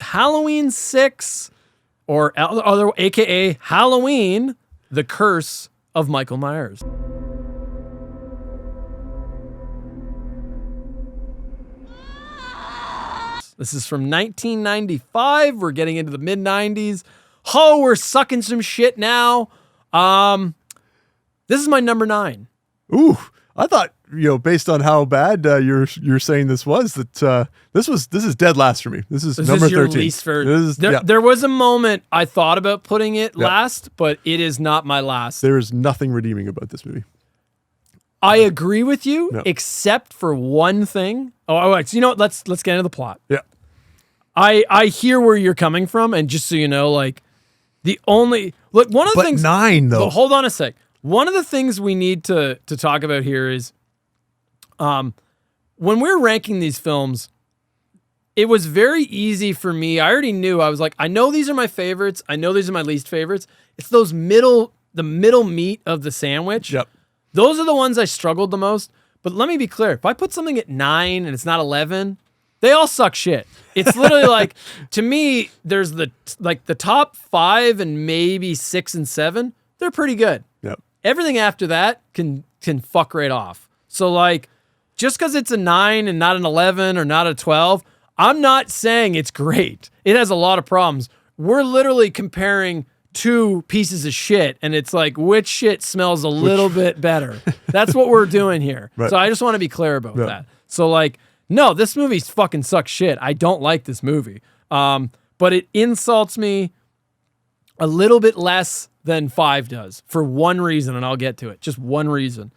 Halloween 6, or other, aka Halloween, The Curse of Michael Myers. This is from 1995. We're getting into the mid-90s. Oh, we're sucking some shit now. This is my number 9. Ooh, I thought, based on how bad you're saying this was, that this is dead last for me. This is number your 13. Least favorite. There was a moment I thought about putting it last, but it is not my last. There is nothing redeeming about this movie. I agree with you, except for one thing. Oh, so you know what? Let's get into the plot. Yeah. I hear where you're coming from, and just so you know, like, one of the things. 9 though. Hold on a sec. One of the things we need to talk about here is, when we're ranking these films, it was very easy for me. I already knew. I was like, I know these are my favorites. I know these are my least favorites. It's the middle meat of the sandwich. Yep. Those are the ones I struggled the most. But let me be clear. If I put something at 9 and it's not 11, they all suck shit. It's literally like, to me, there's the top 5 and maybe 6 and 7. They're pretty good. Yep. Everything after that can fuck right off. So like, just because it's a 9 and not an 11 or not a 12, I'm not saying it's great. It has a lot of problems. We're literally comparing two pieces of shit, and it's like, which shit smells a little bit better? That's what we're doing here. Right. So I just want to be clear about that. So like, no, this movie fucking sucks shit. I don't like this movie. But it insults me a little bit less than 5 does for one reason, and I'll get to it. Just one reason.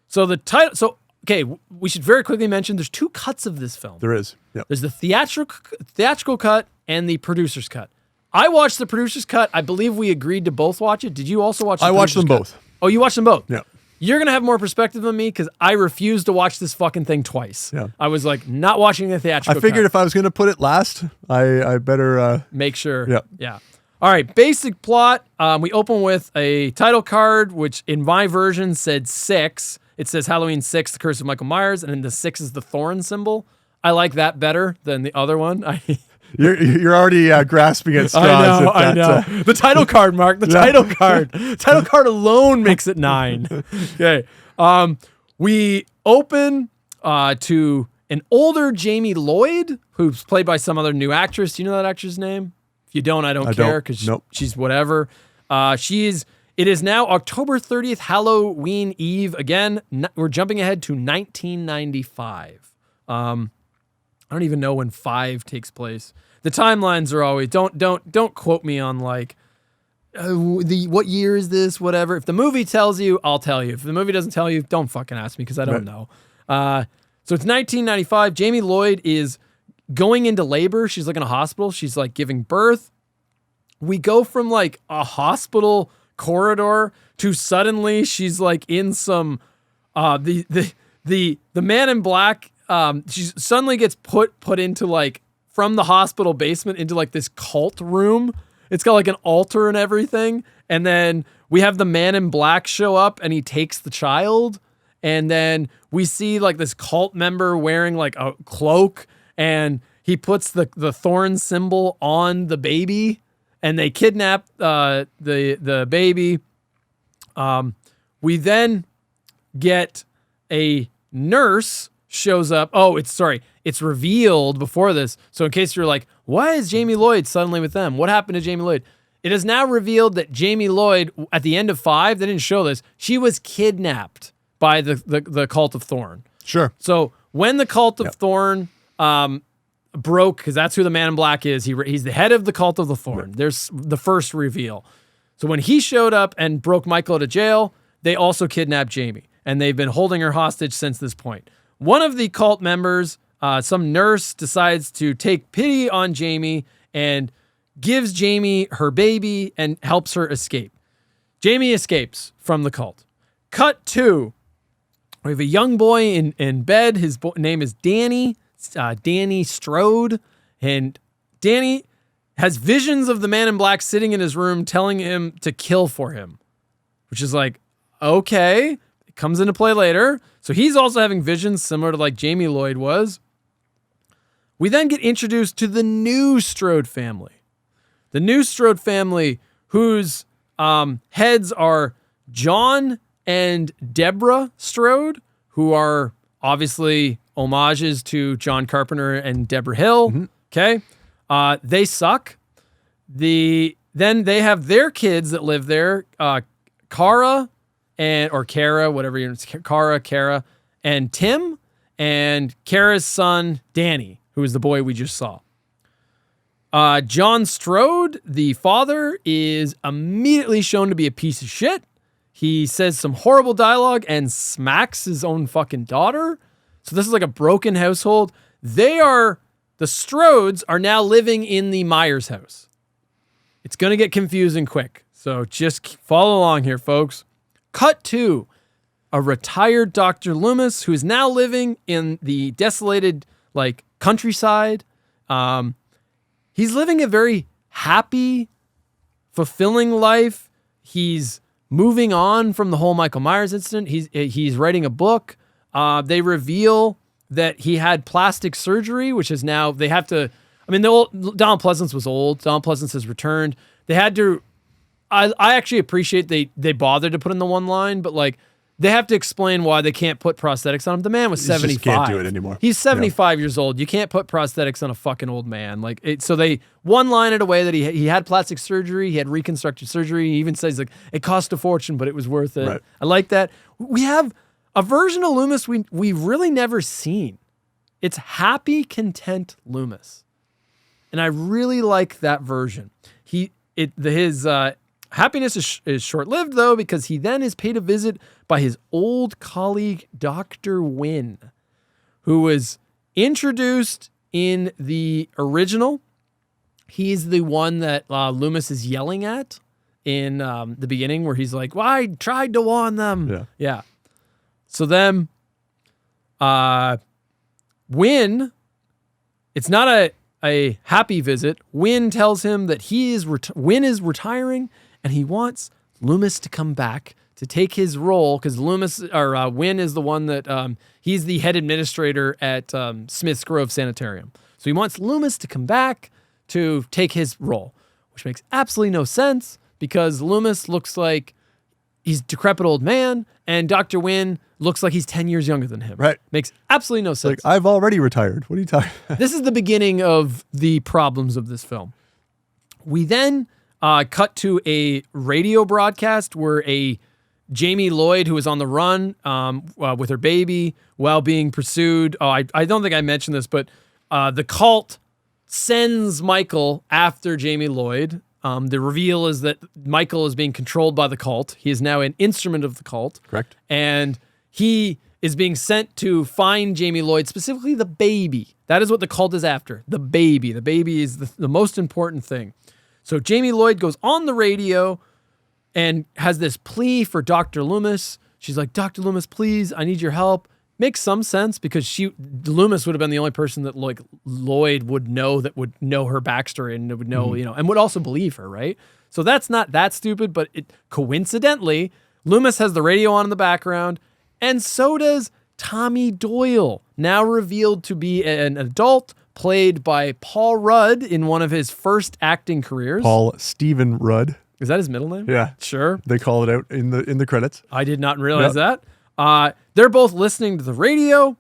So the title. So okay, we should very quickly mention there's 2 cuts of this film. There is. Yep. There's the theatrical cut and the producer's cut. I watched the producer's cut. I believe we agreed to both watch it. Did you also watch the I watched them both. Oh, you watched them both? Yeah. You're going to have more perspective than me because I refused to watch this fucking thing twice. Yeah. I was like, not watching the theatrical cut. I figured if I was going to put it last, I better... make sure. Yeah. Yeah. All right, basic plot. We open with a title card, which in my version said 6. It says Halloween 6, The Curse of Michael Myers, and then the 6 is the thorn symbol. I like that better than the other one. You're already grasping at straws. I know. The title card, Mark. The title card. Title card alone makes it 9. Okay. We open to an older Jamie Lloyd, who's played by some other new actress. Do you know that actress' name? If you don't, I don't care because she's whatever. It is now October 30th, Halloween Eve. Again, we're jumping ahead to 1995. I don't even know when 5 takes place. The timelines are always don't quote me on like what year is this, whatever. If the movie tells you, I'll tell you. If the movie doesn't tell you, don't fucking ask me because I don't know. So it's 1995. Jamie Lloyd is going into labor. She's like in a hospital. She's like giving birth. We go from like a hospital corridor to suddenly she's like in some the Man in Black. She suddenly gets put into like from the hospital basement into like this cult room. It's got like an altar and everything. And then we have the Man in Black show up and he takes the child. And then we see like this cult member wearing like a cloak and he puts the thorn symbol on the baby and they kidnap the baby. We then get a nurse shows up. It's revealed before this. So in case you're like, why is Jamie Lloyd suddenly with them? What happened to Jamie Lloyd? It is now revealed that Jamie Lloyd, at the end of 5, they didn't show this, she was kidnapped by the Cult of Thorn. Sure. So when the Cult of Thorn broke, because that's who the Man in Black is, he's the head of the Cult of the Thorn. Right. There's the first reveal. So when he showed up and broke Michael out of jail, they also kidnapped Jamie. And they've been holding her hostage since this point. One of the cult members, some nurse, decides to take pity on Jamie and gives Jamie her baby and helps her escape. Jamie escapes from the cult. Cut 2. We have a young boy in bed. His name is Danny, Danny Strode. And Danny has visions of the Man in Black sitting in his room telling him to kill for him, which is like, okay, it comes into play later. So he's also having visions similar to like Jamie Lloyd was. We then get introduced to the new Strode family. The new Strode family, whose heads are John and Deborah Strode, who are obviously homages to John Carpenter and Deborah Hill. Okay. They suck. Then they have their kids that live there, Kara, whatever you know, Kara, and Tim, and Kara's son, Danny, who is the boy we just saw. John Strode, the father, is immediately shown to be a piece of shit. He says some horrible dialogue and smacks his own fucking daughter. So this is like a broken household. The Strodes are now living in the Myers house. It's going to get confusing quick. So just follow along here, folks. Cut to a retired Dr. Loomis who is now living in the desolated countryside. He's living a very happy, fulfilling life. He's moving on from the whole Michael Myers incident. He's writing a book. They reveal that he had plastic surgery, which is now they have to. I mean, Donald Pleasance was old. Donald Pleasance has returned. They had to. I actually appreciate they bothered to put in the one line, but they have to explain why they can't put prosthetics on him. The man was 75. Just can't do it anymore. He's 75 years old. You can't put prosthetics on a fucking old man. So they one line it away that he had plastic surgery. He had reconstructive surgery. He even says it cost a fortune, but it was worth it. Right. I like that. We have a version of Loomis we've really never seen. It's Happy Content Loomis. And I really like that version. His happiness is short-lived, though, because he then is paid a visit by his old colleague, Dr. Wynn, who was introduced in the original. He's the one that Loomis is yelling at in the beginning, where he's like, well, I tried to warn them. Yeah. So then Wynn, it's not a happy visit. Wynn tells him that Wynn is retiring, and he wants Loomis to come back to take his role, because Wynn is the one that he's the head administrator at Smith's Grove Sanitarium. So he wants Loomis to come back to take his role, which makes absolutely no sense because Loomis looks like he's a decrepit old man, and Dr. Wynn looks like he's 10 years younger than him. Right. Makes absolutely no sense. I've already retired. What are you talking about? This is the beginning of the problems of this film. We then cut to a radio broadcast where a Jamie Lloyd, who is on the run with her baby while being pursued. I don't think I mentioned this, but the cult sends Michael after Jamie Lloyd. The reveal is that Michael is being controlled by the cult. He is now an instrument of the cult. Correct. And he is being sent to find Jamie Lloyd, specifically the baby. That is what the cult is after, the baby. The baby is the most important thing. So Jamie Lloyd goes on the radio and has this plea for Dr. Loomis. She's like, Dr. Loomis, please, I need your help. Makes some sense because Loomis would have been the only person that Lloyd would know her backstory and would know, and would also believe her, right? So that's not that stupid, but coincidentally, Loomis has the radio on in the background, and so does Tommy Doyle, now revealed to be an adult, played by Paul Rudd in one of his first acting careers. Paul Stephen Rudd. Is that his middle name? Yeah. Sure. They call it out in the credits. I did not realize that. They're both listening to the radio.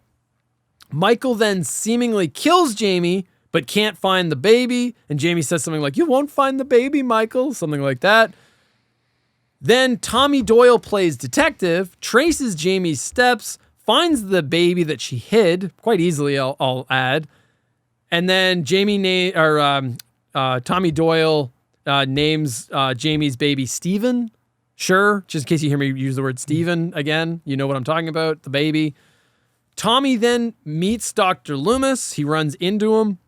Michael then seemingly kills Jamie, but can't find the baby. And Jamie says something like, you won't find the baby, Michael. Something like that. Then Tommy Doyle plays detective, traces Jamie's steps, finds the baby that she hid, quite easily, I'll add. And then Tommy Doyle names Jamie's baby Steven. Sure, just in case you hear me use the word Steven again, you know what I'm talking about, the baby. Tommy then meets Dr. Loomis. He runs into him,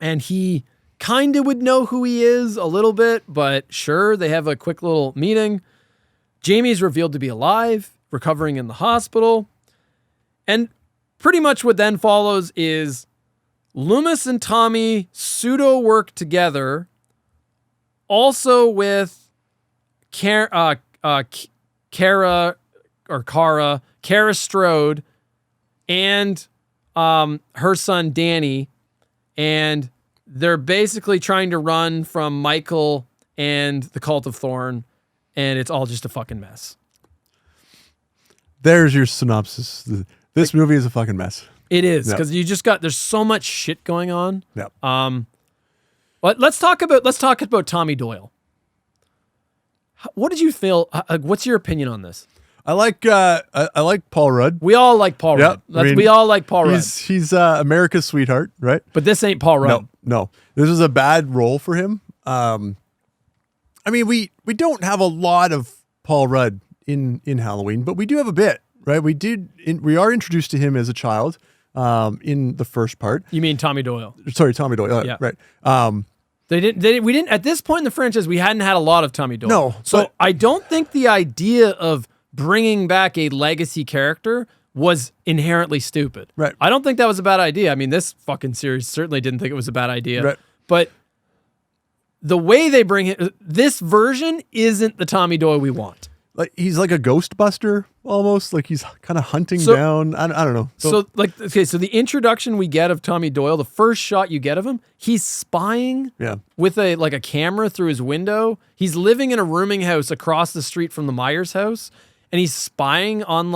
and he kind of would know who he is a little bit, but sure, they have a quick little meeting. Jamie's revealed to be alive, recovering in the hospital. And pretty much what then follows is Loomis and Tommy pseudo work together, also with Kara Strode, and her son Danny, and they're basically trying to run from Michael and the Cult of Thorn, and it's all just a fucking mess. There's your synopsis. This movie is a fucking mess. It is, because you just got, there's so much shit going on. Yep. But let's talk about Tommy Doyle. What did you feel? What's your opinion on this? I like Paul Rudd. We all like Paul Rudd. We all like Paul Rudd. He's America's sweetheart, right? But this ain't Paul Rudd. No. This was a bad role for him. I mean, we don't have a lot of Paul Rudd in Halloween, but we do have a bit, right? We are introduced to him as a child in the first part. You mean Tommy Doyle? Sorry, Tommy Doyle. Yeah. Right. We didn't at this point in the franchise, we hadn't had a lot of Tommy Doyle. No. So I don't think the idea of bringing back a legacy character was inherently stupid. Right. I don't think that was a bad idea. I mean, this fucking series certainly didn't think it was a bad idea. Right. But the way they bring it, this version isn't the Tommy Doyle we want. Like he's like a Ghostbuster almost. Like he's kind of hunting down. I don't know. So the introduction we get of Tommy Doyle, the first shot you get of him, he's spying with a camera through his window. He's living in a rooming house across the street from the Myers house, and he's spying on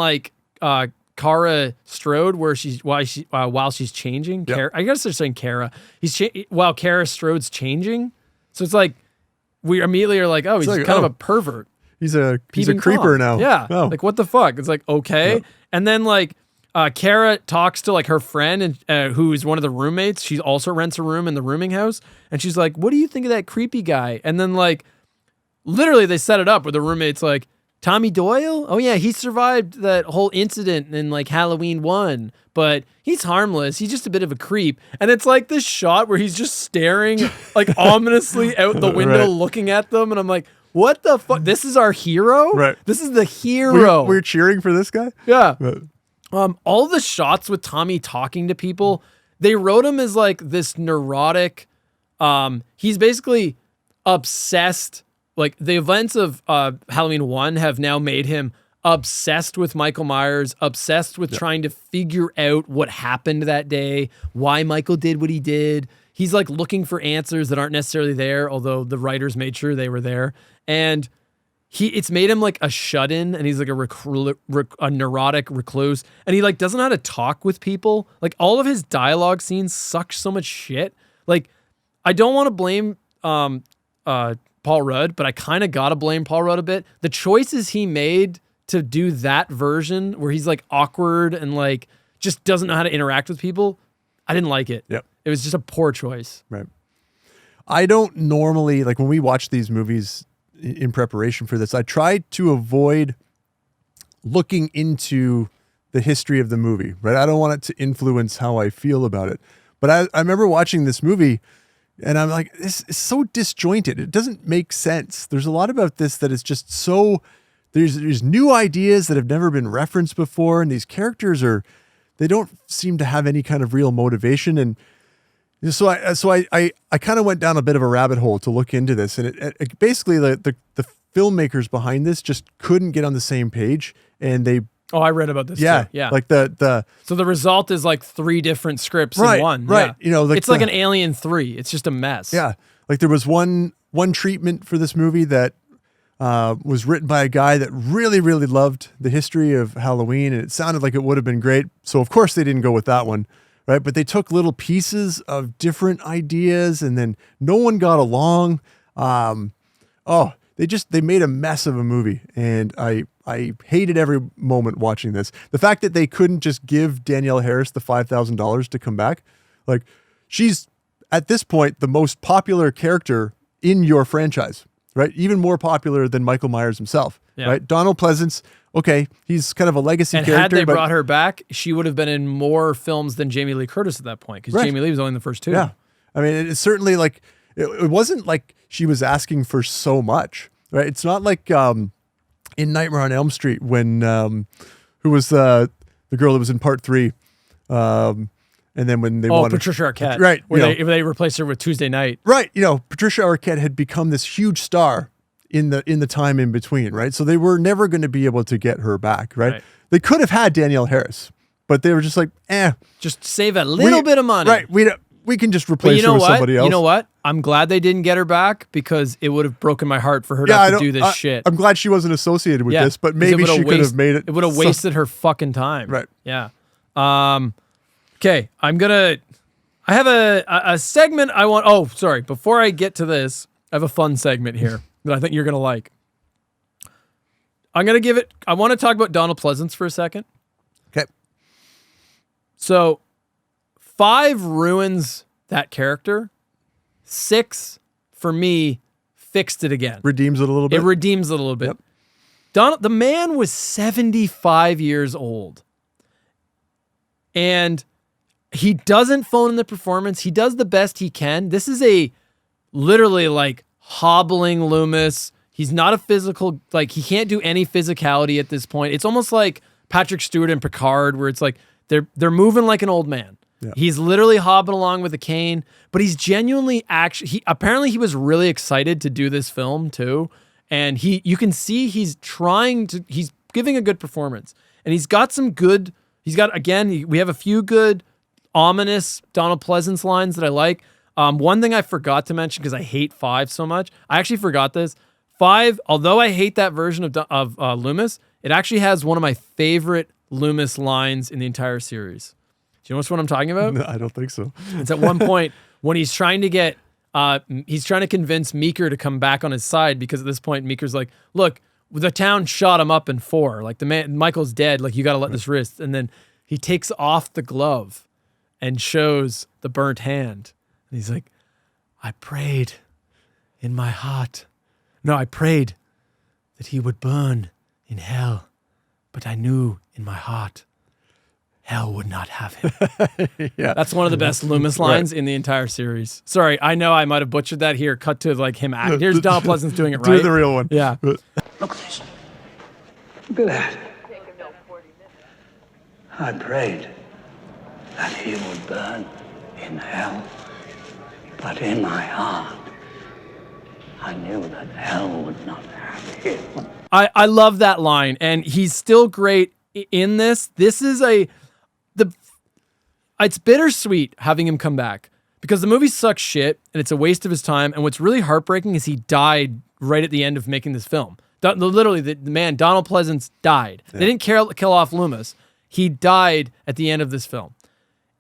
Kara Strode while she's changing. Yep. I guess they're saying Kara. While Kara Strode's changing. So it's like we immediately are like, oh, he's kind of a pervert. He's a creeper now. Yeah. Oh. Like, what the fuck? It's like, okay. Yep. And then Kara talks to her friend and who is one of the roommates. She also rents a room in the rooming house. And she's like, what do you think of that creepy guy? And then literally they set it up where the roommate's like, Tommy Doyle? Oh yeah, he survived that whole incident in Halloween 1, but he's harmless. He's just a bit of a creep. And it's like this shot where he's just staring ominously out the window looking at them. And I'm like, what the fuck? This is our hero? Right. This is the hero. We're cheering for this guy? Yeah. All the shots with Tommy talking to people, they wrote him as this neurotic, he's basically obsessed. The events of Halloween 1 have now made him obsessed with Michael Myers, obsessed with trying to figure out what happened that day, why Michael did what he did. He's looking for answers that aren't necessarily there, although the writers made sure they were there. And it's made him a shut-in, and he's a neurotic recluse, and he doesn't know how to talk with people. All of his dialogue scenes suck so much shit. I don't want to blame Paul Rudd, but I kind of gotta blame Paul Rudd a bit. The choices he made to do that version where he's awkward and just doesn't know how to interact with people, I didn't like it. Yep. It was just a poor choice. Right. I don't normally, when we watch these movies in preparation for this, I try to avoid looking into the history of the movie, right? I don't want it to influence how I feel about it. But I remember watching this movie and I'm like, this is so disjointed. It doesn't make sense. There's a lot about this that is just so, there's new ideas that have never been referenced before. And these characters they don't seem to have any kind of real motivation. And so I kind of went down a bit of a rabbit hole to look into this. And it basically the filmmakers behind this just couldn't get on the same page. And they, oh, I read about this too. Yeah. So the result is 3 different scripts in one. Right. Yeah. It's like an Alien 3. It's just a mess. Yeah. There was one treatment for this movie that was written by a guy that really, really loved the history of Halloween, and it sounded like it would have been great. So of course they didn't go with that one, right? But they took little pieces of different ideas, and then no one got along. They made a mess of a movie, and I hated every moment watching this. The fact that they couldn't just give Danielle Harris the $5,000 to come back, she's at this point the most popular character in your franchise. Right, even more popular than Michael Myers himself. Yeah. Right, Donald Pleasance. Okay, he's kind of a legacy character. And had they brought her back, she would have been in more films than Jamie Lee Curtis at that point, because Jamie Lee was only in the first 2. Yeah, I mean, it's certainly it wasn't like she was asking for so much. Right, it's not like in Nightmare on Elm Street when who was the girl that was in part 3. And then when they wanted Patricia Arquette, right? Where they replaced her with Tuesday Night, right? Patricia Arquette had become this huge star in the time in between, right? So they were never going to be able to get her back, right? They could have had Danielle Harris, but they were just like, just save a little bit of money, right? we can just But replace her with somebody else. You know what? I'm glad they didn't get her back because it would have broken my heart for her to have to do this shit. I'm glad she wasn't associated with Yeah, this, but 'cause maybe she could have made it. It would have wasted her fucking time. Right. Yeah. Okay. I have a segment I want. Oh, sorry. Before I get to this, I have a fun segment here that I think you're going to like. I want to talk about Donald Pleasance for a second. Okay. So 5 ruins that character. 6, for me, fixed it again. Redeems it a little bit. It redeems it a little bit. Yep. The man was 75 years old. And he doesn't phone in the performance. He does the best he can. This is a literally like hobbling Loomis. He's not a physical, like he can't do any physicality at this point. It's almost like Patrick Stewart and Picard, where it's like they're moving like an old man. Yeah. He's literally hobbling along with a cane, but he's genuinely apparently he was really excited to do this film too. And you can see he's giving a good performance. And we have a few good ominous Donald Pleasance lines that I like. One thing I forgot to mention because I hate 5 so much. I actually forgot this. 5, although I hate that version of Loomis, it actually has one of my favorite Loomis lines in the entire series. Do you know what I'm talking about? No, I don't think so. It's at one point when he's trying to convince Meeker to come back on his side because at this point Meeker's like, look, the town shot him up in 4. Like Michael's dead. Like you got to let this rest. And then he takes off the glove and shows the burnt hand. And he's like, I prayed in my heart. No, I prayed that he would burn in hell, but I knew in my heart hell would not have him. Yeah. That's one of the best Loomis lines in the entire series. Sorry, I know I might have butchered that here. Cut to like him act. Here's Donald Pleasance doing it right. Do the real one. Yeah. Look at this. Look at that. I prayed that he would burn in hell, but in my heart, I knew that hell would not have him. I love that line, and he's still great in this. This is it's bittersweet having him come back because the movie sucks shit and it's a waste of his time. And what's really heartbreaking is he died right at the end of making this film. Literally, the man, Donald Pleasance, died. Yeah. They didn't kill off Loomis. He died at the end of this film.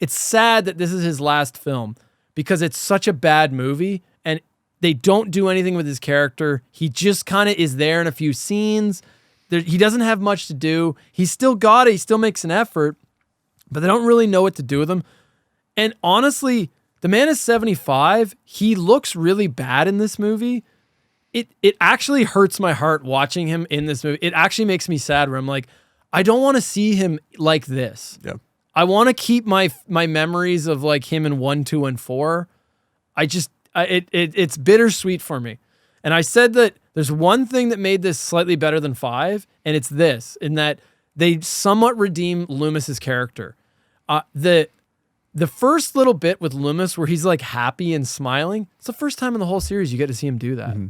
It's sad that this is his last film because it's such a bad movie and they don't do anything with his character. He just kind of is there in a few scenes. He doesn't have much to do. He's still got it. He still makes an effort, but they don't really know what to do with him. And honestly, the man is 75. He looks really bad in this movie. It actually hurts my heart watching him in this movie. It actually makes me sad where I'm like, I don't want to see him like this. Yeah. I want to keep my memories of like him in 1, 2, and 4. It's bittersweet for me. And I said that there's one thing that made this slightly better than 5, and it's this, in that they somewhat redeem Loomis's character. The first little bit with Loomis where he's like happy and smiling, it's the first time in the whole series you get to see him do that. Mm-hmm.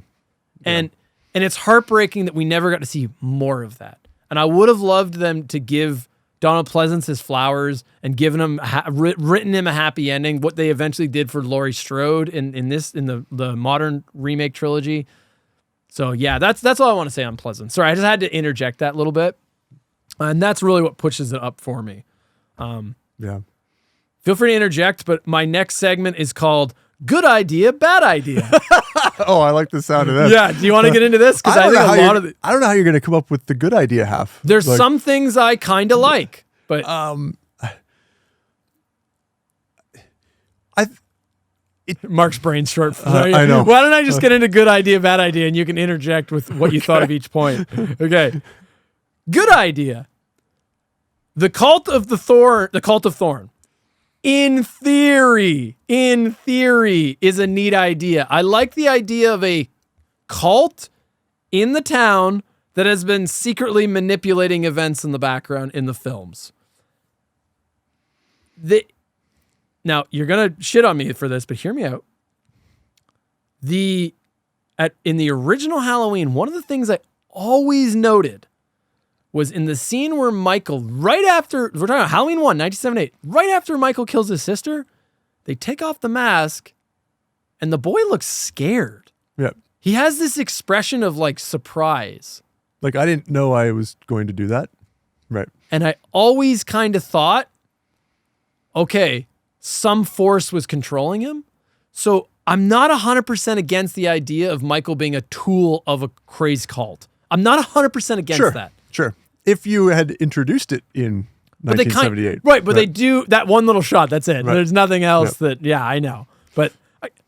Yeah. And it's heartbreaking that we never got to see more of that. And I would have loved them to give Donald Pleasance his flowers and given him written him a happy ending. What they eventually did for Laurie Strode in the modern remake trilogy. So yeah, that's all I want to say on Pleasance. Sorry, I just had to interject that little bit, and that's really what pushes it up for me. Yeah. Feel free to interject, but my next segment is called "Good Idea, Bad Idea." Oh, I like the sound of that. Yeah. Do you want to get into this? Because I think a lot of I don't know how you're going to come up with the good idea half. There's some things I kind of like, but Mark's brain's short. I know. Why don't I just get into good idea, bad idea, and you can interject with what you thought of each point. Okay. Good idea. The Cult of Thorn. In theory, is a neat idea. I like the idea of a cult in the town that has been secretly manipulating events in the background in the films. Now, you're going to shit on me for this, but hear me out. In the original Halloween, one of the things I always noted was in the scene where Michael, right after, we're talking about Halloween 1, 1978, right after Michael kills his sister, They take off the mask, and the boy looks scared. Yeah. He has this expression of like surprise. Like, I didn't know I was going to do that. Right. And I always kind of thought, okay, some force was controlling him. So I'm not 100% against the idea of Michael being a tool of a crazy cult. I'm not 100% against that. Sure. If you had introduced it in But 1978. right, but they do that one little shot. That's it. Right. There's nothing else I know. But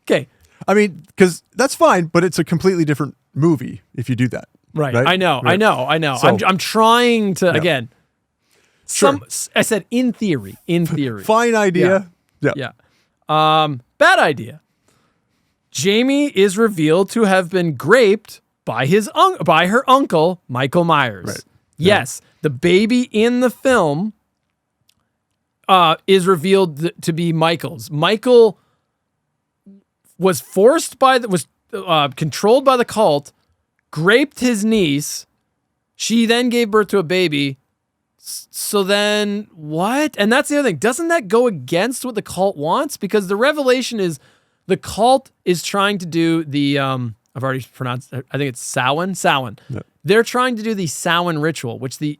okay. I mean, because that's fine, but it's a completely different movie if you do that. Right. Right? I know. So- I'm trying to, again, I said in theory. Fine idea. Yeah. Bad idea. Jamie is revealed to have been graped by by her uncle, Michael Myers. Right. Yes, the baby in the film is revealed to be Michael's. Michael was controlled by the cult, graped his niece. She then gave birth to a baby. So then what? And that's the other thing. Doesn't that go against what the cult wants? Because the revelation is the cult is trying to do the, I've already pronounced, I think it's Samhain. Yeah. They're trying to do the Samhain ritual, which the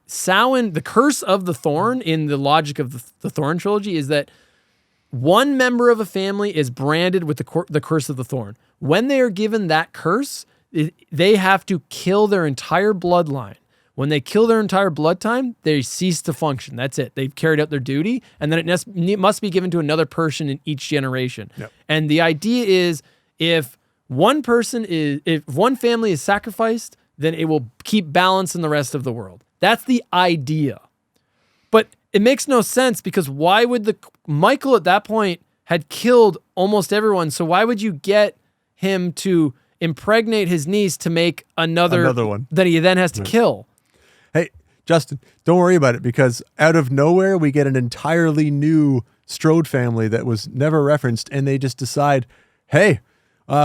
curse of the thorn in the logic of the Thorn trilogy is that one member of a family is branded with the curse of the thorn. When they are given that curse, they have to kill their entire bloodline. When they kill their entire bloodline, they cease to function. That's it. They've carried out their duty, and then it must be given to another person in each generation. Yep. And the idea is, if one family is sacrificed, then it will keep balance in the rest of the world. That's the idea. But it makes no sense because why would Michael at that point had killed almost everyone? So why would you get him to impregnate his niece to make another one that he then has to kill? Hey, Justin, don't worry about it because out of nowhere, we get an entirely new Strode family that was never referenced, and they just decide, hey,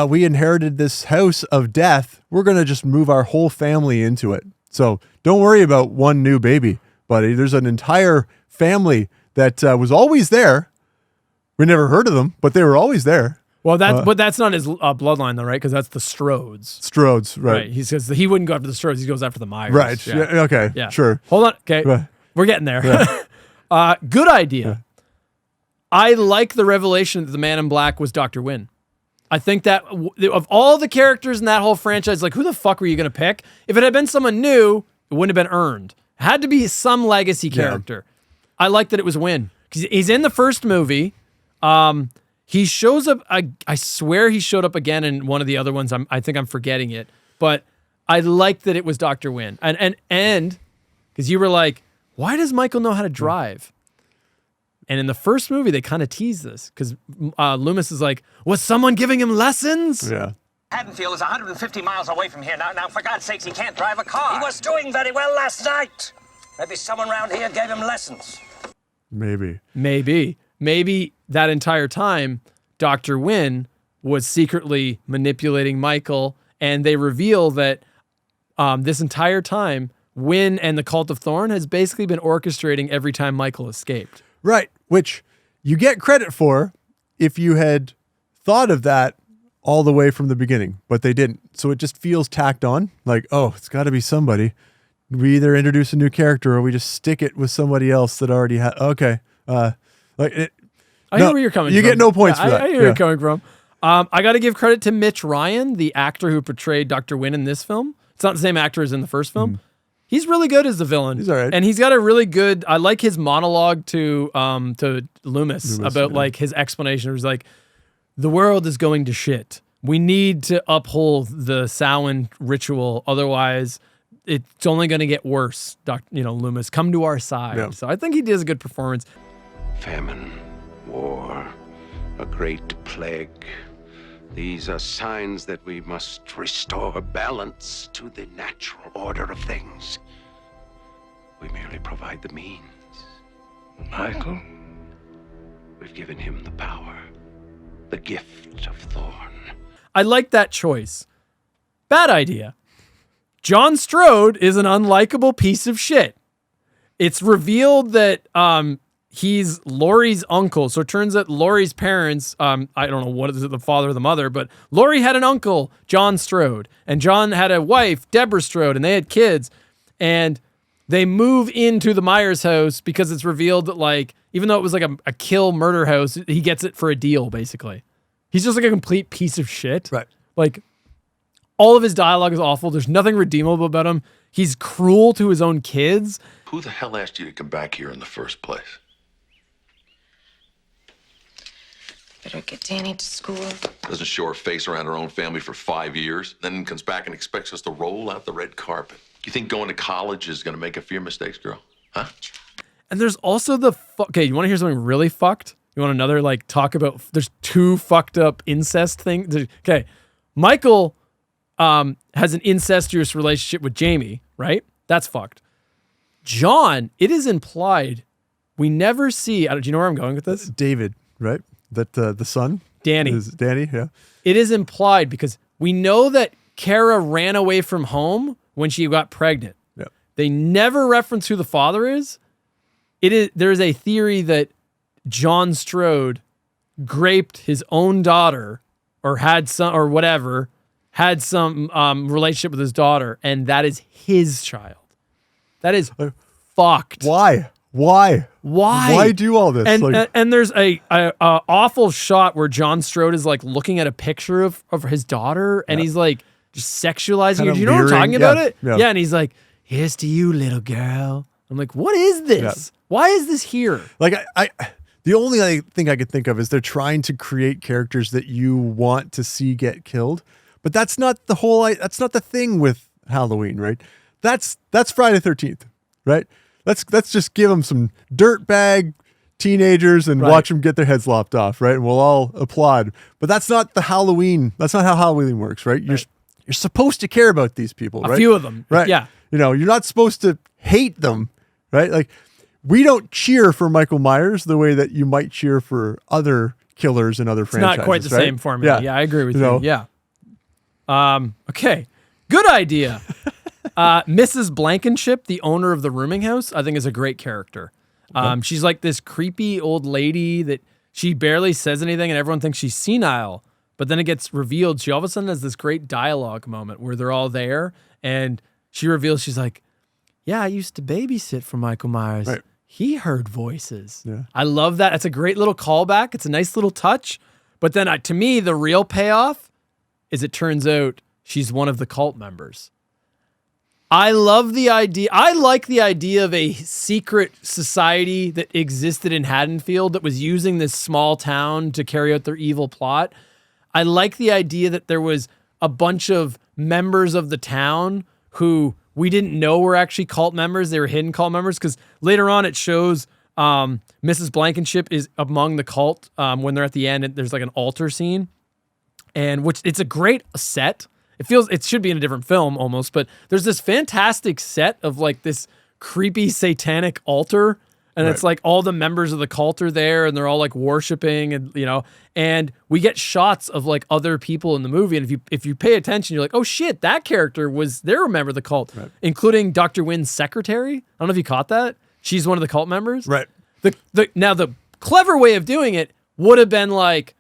we inherited this house of death. We're going to just move our whole family into it. So don't worry about one new baby, buddy. There's an entire family that was always there. We never heard of them, but they were always there. Well, that's not his bloodline though, right? Because that's the Strodes. Strodes, right. He says he wouldn't go after the Strodes. He goes after the Myers. Right. Yeah. Yeah, okay. Yeah. Sure. Hold on. Okay. Right. We're getting there. Good idea. Yeah. I like the revelation that the Man in Black was Dr. Wynn. I think that of all the characters in that whole franchise, like who the fuck were you going to pick? If it had been someone new, it wouldn't have been earned. It had to be some legacy character. I like that it was Wynn. Because he's in the first movie. He shows up. I swear he showed up again in one of the other ones. I think I'm forgetting it, but I like that it was Dr. Wynn. And because you were like, why does Michael know how to drive? And in the first movie, they kind of tease this because Loomis is like, was someone giving him lessons? Yeah. Haddonfield is 150 miles away from here. Now, for God's sakes, he can't drive a car. He was doing very well last night. Maybe someone around here gave him lessons. Maybe. Maybe that entire time, Dr. Wynn was secretly manipulating Michael, and they reveal that this entire time, Wynn and the Cult of Thorn has basically been orchestrating every time Michael escaped. Right. Which you get credit for if you had thought of that all the way from the beginning, but they didn't. So it just feels tacked on. Like, oh, it's got to be somebody. We either introduce a new character or we just stick it with somebody else that already had. Okay. I hear where you're coming from. You get no points for that. I hear where you're coming from. I got to give credit to Mitch Ryan, the actor who portrayed Dr. Wynn in this film. It's not the same actor as in the first film. He's really good as the villain. He's all right. And he's got a really good, I like his monologue to Loomis about like his explanation. It was like, the world is going to shit. We need to uphold the Samhain ritual. Otherwise, it's only going to get worse. Loomis, come to our side. Yeah. So I think he does a good performance. Famine, war, a great plague. These are signs that we must restore balance to the natural order of things. We merely provide the means. Michael? We've given him the power, the gift of Thorn. I like that choice. Bad idea. John Strode is an unlikable piece of shit. It's revealed that he's Laurie's uncle. So it turns out Laurie's parents, I don't know what is it, the father or the mother, but Laurie had an uncle, John Strode, and John had a wife, Deborah Strode, and they had kids. And they move into the Myers house because it's revealed that, like, even though it was like a kill murder house, he gets it for a deal, basically. He's just like a complete piece of shit. Right. Like, all of his dialogue is awful. There's nothing redeemable about him. He's cruel to his own kids. Who the hell asked you to come back here in the first place? Better get Danny to school. Doesn't show her face around her own family for 5 years, then comes back and expects us to roll out the red carpet. You think going to college is going to make up for your mistakes, girl? Huh? And there's also okay, you want to hear something really fucked? You want another, like, talk about, there's two fucked up incest things? Okay, Michael has an incestuous relationship with Jamie, right? That's fucked. John, it is implied, we never see, do you know where I'm going with this? David, right? That the son? Danny. Is Danny, yeah. It is implied because we know that Kara ran away from home when she got pregnant. Yeah. They never reference who the father is. There's a theory that John Strode graped his own daughter or had some relationship with his daughter, and that is his child. That is fucked. Why? Why do all this? And there's a awful shot where John Strode is like looking at a picture of his daughter, and he's like just sexualizing her. Do you know what I'm talking about? Yeah, and he's like, "Here's to you, little girl." I'm like, what is this? Why is this here? Like, the only thing I could think of is they're trying to create characters that you want to see get killed, but that's not the whole. That's not the thing with Halloween, right? That's Friday the 13th, right? Let's just give them some dirtbag teenagers and watch them get their heads lopped off, right? And we'll all applaud. But that's not the Halloween. That's not how Halloween works, right? You're supposed to care about these people, right? A few of them, right? Yeah. You know, you're not supposed to hate them, right? Like, we don't cheer for Michael Myers the way that you might cheer for other killers and other franchises. Not quite the right? same formula. Yeah, I agree with you. Yeah. Okay. Good idea. Mrs. Blankenship, the owner of the rooming house, I think is a great character. She's like this creepy old lady that she barely says anything and everyone thinks she's senile. But then it gets revealed. She all of a sudden has this great dialogue moment where they're all there and she reveals, she's like, yeah, I used to babysit for Michael Myers. Right. He heard voices. Yeah. I love that. It's a great little callback. It's a nice little touch. But then to me, the real payoff is it turns out she's one of the cult members. I love the idea. I like the idea of a secret society that existed in Haddonfield that was using this small town to carry out their evil plot. I like the idea that there was a bunch of members of the town who we didn't know were actually cult members. They were hidden cult members because later on it shows Mrs. Blankenship is among the cult when they're at the end. There's like an altar scene, and it's a great set. It should be in a different film almost, but there's this fantastic set of like this creepy satanic altar, and it's like all the members of the cult are there, and they're all like worshiping, and and we get shots of like other people in the movie, and if you pay attention, you're like, oh shit, that character they're a member of the cult, including Dr. Wynn's secretary. I don't know if you caught that. She's one of the cult members. Right. Now the clever way of doing it would have been like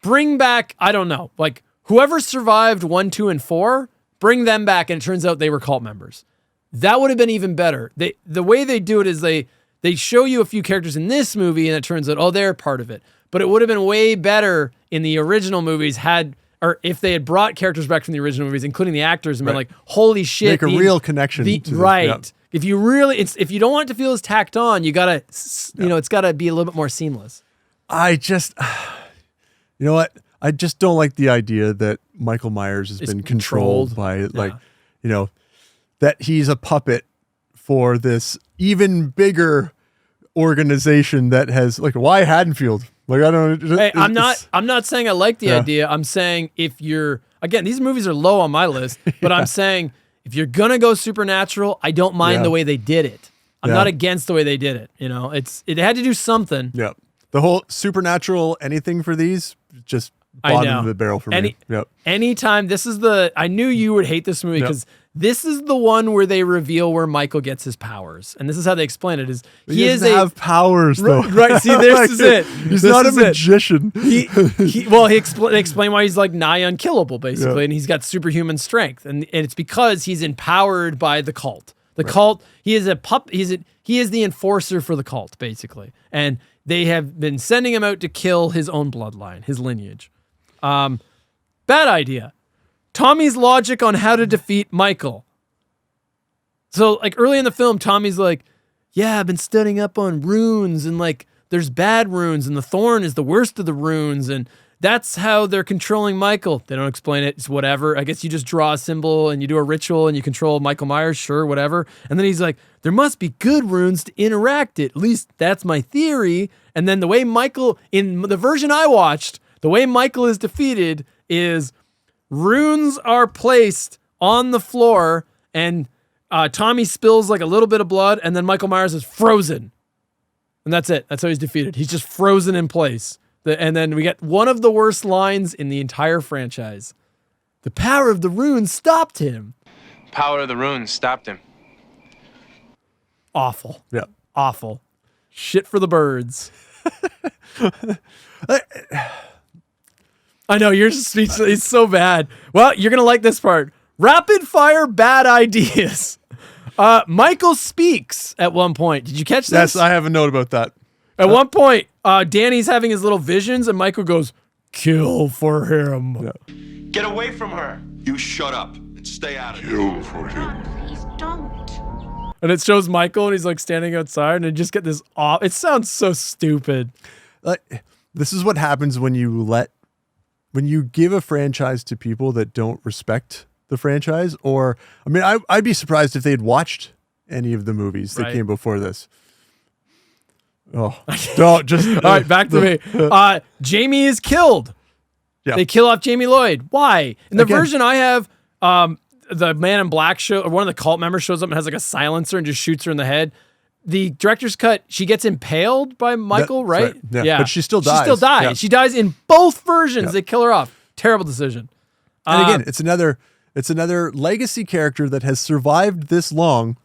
bring back, I don't know, like whoever survived 1, 2, and 4, bring them back, and it turns out they were cult members. That would have been even better. The way they do it is they show you a few characters in this movie, and it turns out, oh, they're part of it. But it would have been way better in the original movies or if they had brought characters back from the original movies, including the actors, and been like, holy shit. Make a real connection. Right. Yep. If you really, if you don't want it to feel as tacked on, you gotta, it's gotta be a little bit more seamless. You know what? I just don't like the idea that Michael Myers has been controlled by that he's a puppet for this even bigger organization that has why Haddonfield? Like, I don't. Hey, I'm not saying I like the idea. I'm saying if you're, again, these movies are low on my list, but I'm saying if you're gonna go supernatural, I don't mind the way they did it. I'm not against the way they did it. It had to do something. Yeah. The whole supernatural anything for these just bottom of the barrel for me. Yep. Anytime, I knew you would hate this movie Yep. because this is the one where they reveal where Michael gets his powers. And this is how they explain it is He doesn't have powers though. Right, see, this is it. He's This not a is it. magician. They explain why he's like nigh unkillable, basically, and he's got superhuman strength, and it's because he's empowered by the cult. The cult, he is the enforcer for the cult, basically, and they have been sending him out to kill his own bloodline, his lineage. Bad idea. Tommy's logic on how to defeat Michael. So, like early in the film, Tommy's like, "Yeah, I've been studying up on runes, and like, there's bad runes, and the thorn is the worst of the runes, and that's how they're controlling Michael." They don't explain it. It's whatever. I guess you just draw a symbol and you do a ritual and you control Michael Myers. Sure, whatever. And then he's like, there must be good runes to interact it. At least that's my theory. And then the way Michael, in the version I watched, the way Michael is defeated is runes are placed on the floor and Tommy spills like a little bit of blood and then Michael Myers is frozen. And that's it. That's how he's defeated. He's just frozen in place. And then we get one of the worst lines in the entire franchise. The power of the runes stopped him. Power of the runes stopped him. Awful. Yeah. Awful. Shit for the birds. I know, you're just speechless. It's so bad. Well, you're going to like this part. Rapid fire bad ideas. Michael speaks at one point. Did you catch this? Yes, I have a note about that. At one point, Danny's having his little visions, and Michael goes, "Kill for him." Yeah. Get away from her. You shut up and stay out of it. Kill for him. Please don't. And it shows Michael, and he's like standing outside, and you just get this off. It sounds so stupid. This is what happens when you give a franchise to people that don't respect the franchise. Or, I mean, I'd be surprised if they had watched any of the movies that Right. came before this. Oh, don't just. All right, back to me. Jamie is killed. Yeah. They kill off Jamie Lloyd. Why? In the Again. version I have, the Man in Black or one of the cult members shows up and has like a silencer and just shoots her in the head. The director's cut, she gets impaled by Michael, That's right? right. Yeah. But she still She still dies. dies. Yeah. She dies in both versions. Yeah. They kill her off. Terrible decision. And again, it's another legacy character that has survived this long,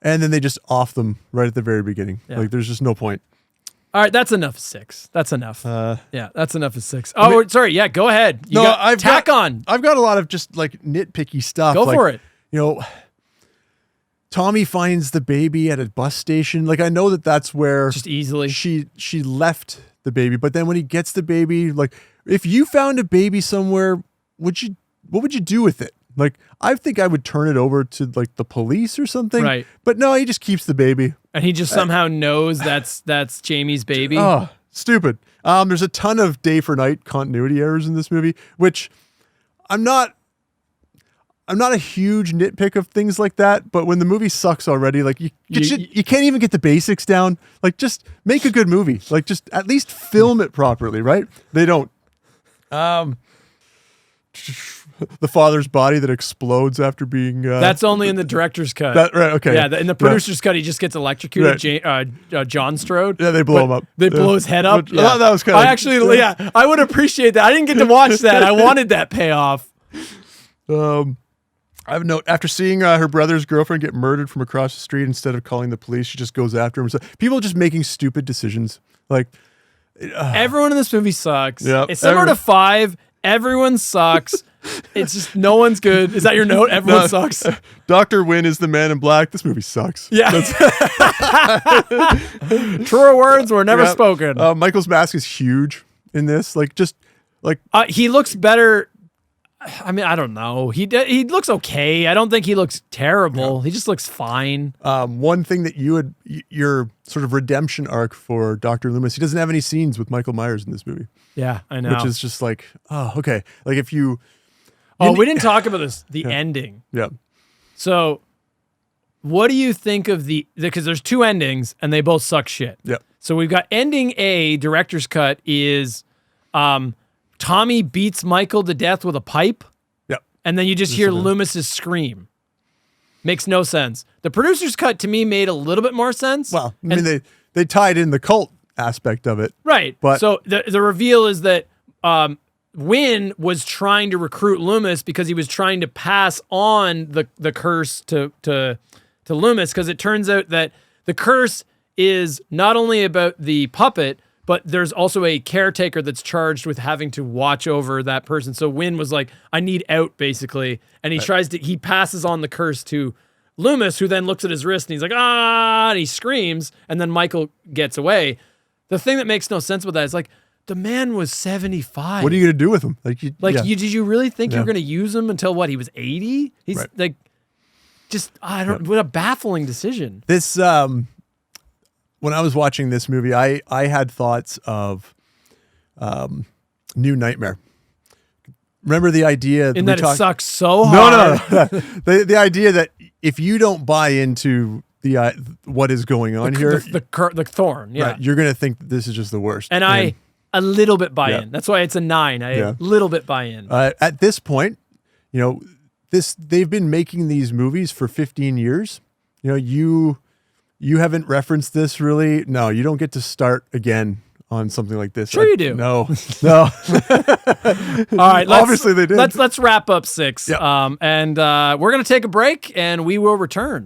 and then they just off them right at the very beginning. Yeah. Like there's just no point. All right, that's enough of 6. That's enough. Yeah, that's enough of 6. Oh, sorry. Yeah, go ahead. You got, I've got a lot of just like nitpicky stuff. Go like, for it. You know, Tommy finds the baby at a bus station. Like I know that's where Just easily. she left the baby, but then when he gets the baby, like if you found a baby somewhere, what would you do with it? Like I think I would turn it over to like the police or something. Right. But no, he just keeps the baby. And he just somehow knows that's Jamie's baby. Oh, stupid. There's a ton of day for night continuity errors in this movie, which I'm not a huge nitpick of things like that, but when the movie sucks already, like you can't even get the basics down. Like just make a good movie. Like just at least film it properly, right? They don't. The father's body that explodes after being That's only in the director's cut. right, okay. Yeah, in the producer's cut, he just gets electrocuted. Right. John Strode. Yeah, they blow him up. They blow his head up. Which- I thought that was kinda- I actually, I would appreciate that. I didn't get to watch that. I wanted that payoff. I have a note. After seeing her brother's girlfriend get murdered from across the street, instead of calling the police, she just goes after him. So people just making stupid decisions. Like Everyone in this movie sucks. Yep. It's similar to 5. Everyone sucks. It's just no one's good. Is that your note? Everyone sucks. Dr. Wynn is the Man in Black. This movie sucks. Yeah. Truer words were never Yeah. spoken. Michael's mask is huge in this. He looks better. I mean, I don't know. He looks okay. I don't think he looks terrible. He just looks fine. One thing that your sort of redemption arc for Dr. Loomis, he doesn't have any scenes with Michael Myers in this movie, Yeah, I know. which is just like, oh, okay. Like if you, we didn't talk about this. The ending. yeah. So, what do you think of because there's 2 endings and they both suck shit. Yeah. So we've got ending A, director's cut is, Tommy beats Michael to death with a pipe. Yeah. And then you just hear Loomis's scream. Makes no sense. The producer's cut to me made a little bit more sense. Well, I mean, they tied in the cult aspect of it. Right. But- so the reveal is that Wynn was trying to recruit Loomis because he was trying to pass on the curse to Loomis, because it turns out that the curse is not only about the puppet, but there's also a caretaker that's charged with having to watch over that person. So Wynn was like, I need out, basically. And he passes on the curse to Loomis, who then looks at his wrist and he's like, ah, and he screams, and then Michael gets away. The thing that makes no sense with that is like, the man was 75. What are you going to do with him? Did You really think you were going to use him until what? He was 80? He's Right. like, just, I don't, what a baffling decision. This, when I was watching this movie, I had thoughts of New Nightmare. Remember the idea In that it sucks so hard. No. the idea that if you don't buy into the what is going on here, The thorn, yeah. right, you're going to think that this is just the worst. And I a little bit buy Yeah. in. That's why it's a 9. A little bit buy in. At this point, they've been making these movies for 15 years. You haven't referenced this really. No, you don't get to start again on something like this. Sure you do. No. All right, Obviously they did. Let's wrap up 6. Yeah. And we're going to take a break and we will return.